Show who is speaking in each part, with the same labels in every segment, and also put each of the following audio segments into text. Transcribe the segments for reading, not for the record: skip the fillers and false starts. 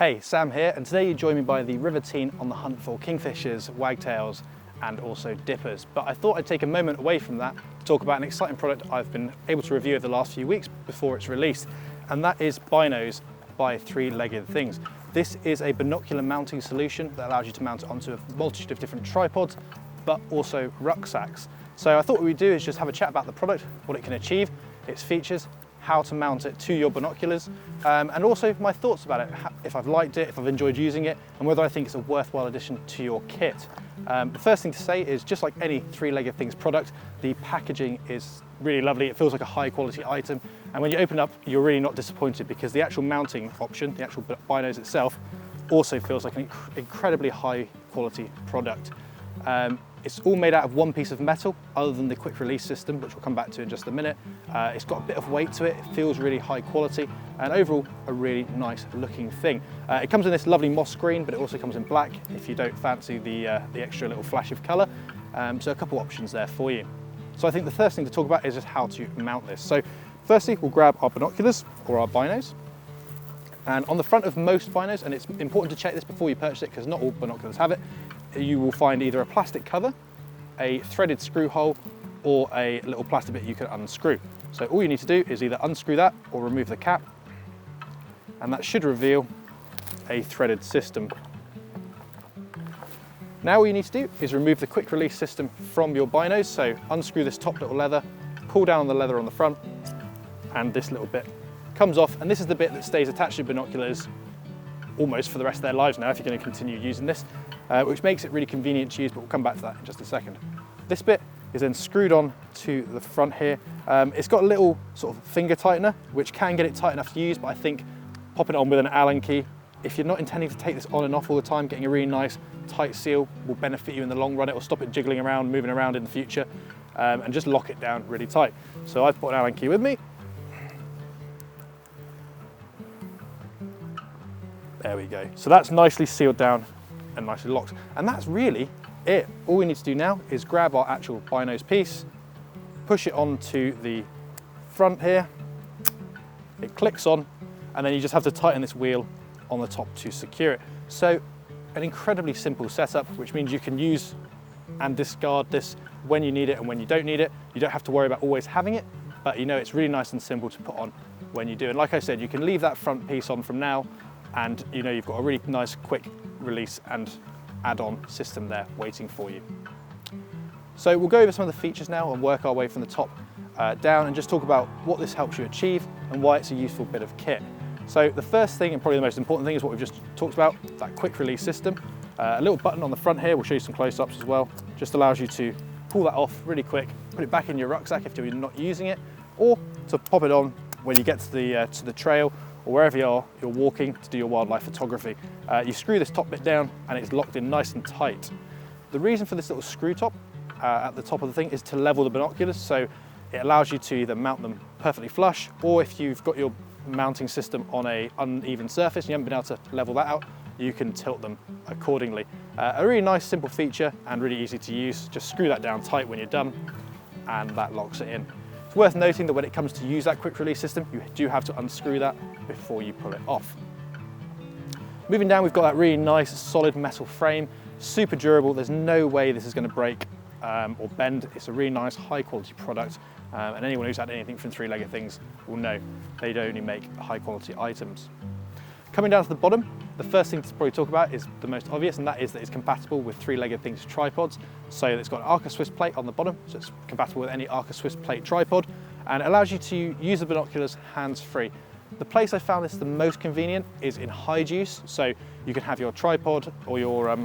Speaker 1: Hey, Sam here, and today you join me by the river team on the hunt for kingfishers, wagtails, and also dippers. But I thought I'd take a moment away from that to talk about an exciting product I've been able to review over the last few weeks before it's released, and that is Binoz by 3Leggedthings. This is a binocular mounting solution that allows you to mount it onto a multitude of different tripods, but also rucksacks. So I thought what we'd do is just have a chat about the product, what it can achieve, its features, how to mount it to your binoculars, and also my thoughts about it, if I've liked it, if I've enjoyed using it, and whether I think it's a worthwhile addition to your kit. The first thing to say is, just like any 3Leggedthings product, the packaging is really lovely. It feels like a high quality item, and when you open it up, you're really not disappointed because the actual mounting option, the actual Binoz itself, also feels like an incredibly high quality product. It's all made out of one piece of metal, other than the quick release system, which we'll come back to in just a minute. It's got a bit of weight to it, it feels really high quality, and overall a really nice looking thing. It comes in this lovely moss green, but it also comes in black if you don't fancy the extra little flash of colour. So a couple options there for you. So I think the first thing to talk about is just how to mount this. So firstly, we'll grab our binoculars or our Binoz. And on the front of most Binoz, and it's important to check this before you purchase it because not all binoculars have it, you will find either a plastic cover, a threaded screw hole, or a little plastic bit you can unscrew. So all you need to do is either unscrew that or remove the cap, and that should reveal a threaded system. Now all you need to do is remove the quick release system from your Binoz. So unscrew this top little leather, pull down on the leather on the front, and this little bit comes off, and this is the bit that stays attached to your binoculars almost for the rest of their lives now if you're going to continue using this, which makes it really convenient to use, but we'll come back to that in just a second. This bit is then screwed on to the front here. It's got a little sort of finger tightener, which can get it tight enough to use, but I think popping it on with an Allen key, if you're not intending to take this on and off all the time, getting a really nice tight seal will benefit you in the long run. It will stop it jiggling around, moving around in the future, and just lock it down really tight. So I've put an Allen key with me. There we go. So that's nicely sealed down and nicely locked. And that's really it. All we need to do now is grab our actual Binoz piece, push it onto the front here. It clicks on, and then you just have to tighten this wheel on the top to secure it. So an incredibly simple setup, which means you can use and discard this when you need it and when you don't need it. You don't have to worry about always having it, but you know it's really nice and simple to put on when you do. And like I said, you can leave that front piece on from now, and you know you've got a really nice quick release and add-on system there waiting for you. So we'll go over some of the features now and work our way from the top down and just talk about what this helps you achieve and why it's a useful bit of kit. So the first thing, and probably the most important thing, is what we've just talked about, that quick release system. A little button on the front here, we'll show you some close-ups as well, just allows you to pull that off really quick, put it back in your rucksack if you're not using it, or to pop it on when you get to the trail or wherever you're walking to do your wildlife photography. You screw this top bit down and it's locked in nice and tight. The reason for this little screw top at the top of the thing is to level the binoculars, so it allows you to either mount them perfectly flush, or if you've got your mounting system on an uneven surface and you haven't been able to level that out, you can tilt them accordingly. A really nice simple feature and really easy to use. Just screw that down tight when you're done and that locks it in. It's worth noting that when it comes to use that quick release system, you do have to unscrew that before you pull it off. Moving down, we've got that really nice solid metal frame, super durable. There's no way this is going to break or bend. It's a really nice high quality product, and anyone who's had anything from 3Leggedthings will know they only make high quality items. Coming down to the bottom, the first thing to probably talk about is the most obvious, and that is that it's compatible with 3Leggedthings tripods. So it's got an Arca-Swiss plate on the bottom, so it's compatible with any Arca-Swiss plate tripod, and it allows you to use the binoculars hands-free. The place I found this the most convenient is in hide use, so you can have your tripod or your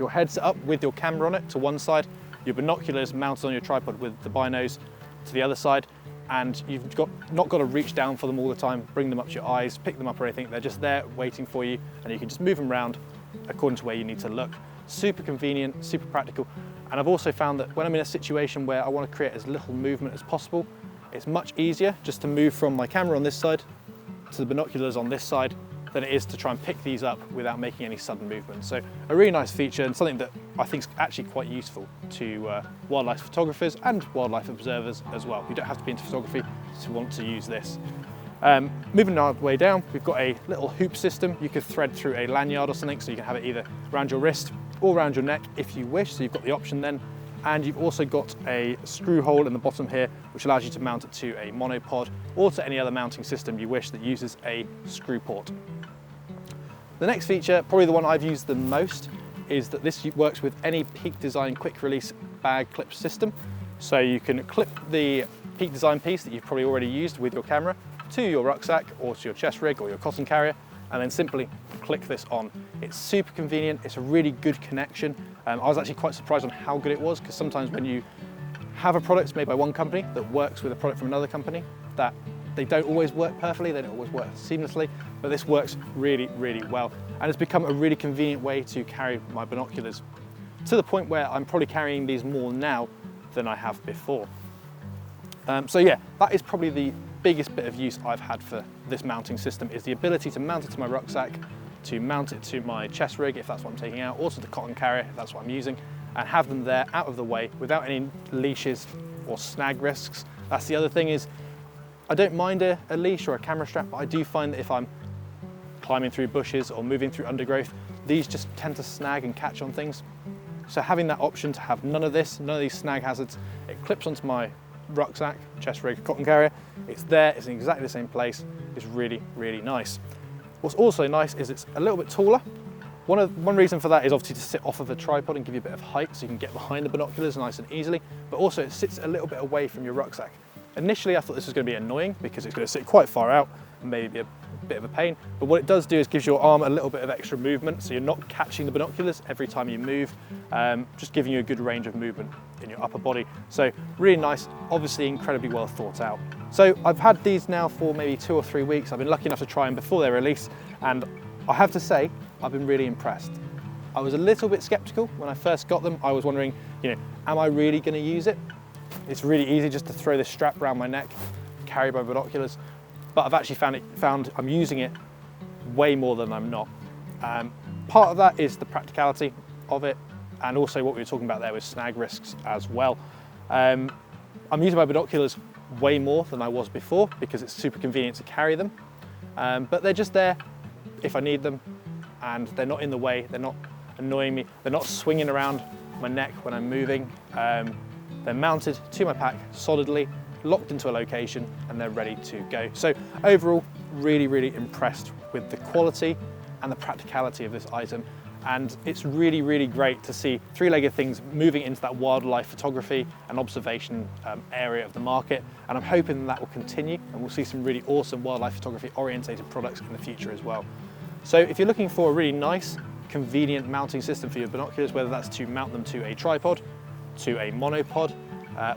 Speaker 1: head set up with your camera on it to one side, your binoculars mounted on your tripod with the Binoz to the other side, and you've not got to reach down for them all the time, bring them up to your eyes, pick them up or anything. They're just there waiting for you, and you can just move them around according to where you need to look. Super convenient, super practical. And I've also found that when I'm in a situation where I want to create as little movement as possible, it's much easier just to move from my camera on this side to the binoculars on this side than it is to try and pick these up without making any sudden movement. So a really nice feature, and something that I think is actually quite useful to wildlife photographers and wildlife observers as well. You don't have to be into photography to want to use this. Moving our way down, we've got a little hoop system. You could thread through a lanyard or something, so you can have it either around your wrist or around your neck if you wish, so you've got the option then. And you've also got a screw hole in the bottom here, which allows you to mount it to a monopod or to any other mounting system you wish that uses a screw port. The next feature, probably the one I've used the most, is that this works with any Peak Design quick release bag clip system. So you can clip the Peak Design piece that you've probably already used with your camera to your rucksack or to your chest rig or your cotton carrier, and then simply click this on. It's super convenient, it's a really good connection. I was actually quite surprised on how good it was, because sometimes when you have a product made by one company that works with a product from another company, that they don't always work perfectly, they don't always work seamlessly, but this works really, really well. And it's become a really convenient way to carry my binoculars, to the point where I'm probably carrying these more now than I have before. So yeah, that is probably the biggest bit of use I've had for this mounting system, is the ability to mount it to my rucksack, to mount it to my chest rig if that's what I'm taking out, or to the cotton carrier if that's what I'm using, and have them there out of the way without any leashes or snag risks. That's the other thing, is I don't mind a leash or a camera strap, but I do find that if I'm climbing through bushes or moving through undergrowth, these just tend to snag and catch on things. So having that option to have none of this, none of these snag hazards, it clips onto my rucksack, chest rig, cotton carrier, it's there, it's in exactly the same place, it's really, really nice. What's also nice is it's a little bit taller. One reason for that is obviously to sit off of a tripod and give you a bit of height so you can get behind the binoculars nice and easily, but also it sits a little bit away from your rucksack. Initially I thought this was going to be annoying because it's going to sit quite far out and maybe be a bit of a pain, but what it does do is gives your arm a little bit of extra movement, so you're not catching the binoculars every time you move, just giving you a good range of movement in your upper body. So really nice, obviously incredibly well thought out. So I've had these now for maybe 2 or 3 weeks. I've been lucky enough to try them before their release, and I have to say I've been really impressed. I was a little bit skeptical when I first got them. I was wondering, am I really going to use it? It's really easy just to throw this strap around my neck, carry my binoculars, but I've actually found I'm using it way more than I'm not. Part of that is the practicality of it, and also what we were talking about there with snag risks as well. I'm using my binoculars way more than I was before because it's super convenient to carry them, but they're just there if I need them, and they're not in the way, they're not annoying me, they're not swinging around my neck when I'm moving. They're mounted to my pack solidly, locked into a location, and they're ready to go. So overall, really, really impressed with the quality and the practicality of this item. And it's really, really great to see 3-Legged Things moving into that wildlife photography and observation area of the market. And I'm hoping that will continue, and we'll see some really awesome wildlife photography orientated products in the future as well. So if you're looking for a really nice, convenient mounting system for your binoculars, whether that's to mount them to a tripod, to a monopod,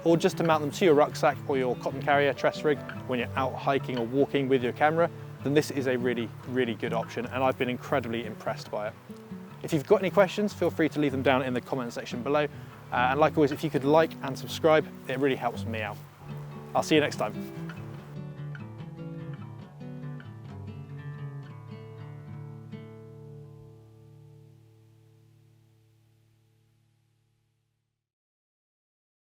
Speaker 1: or just to mount them to your rucksack or your cotton carrier, chest rig, when you're out hiking or walking with your camera, then this is a really, really good option, and I've been incredibly impressed by it. If you've got any questions, feel free to leave them down in the comment section below. And like always, if you could like and subscribe, it really helps me out. I'll see you next time.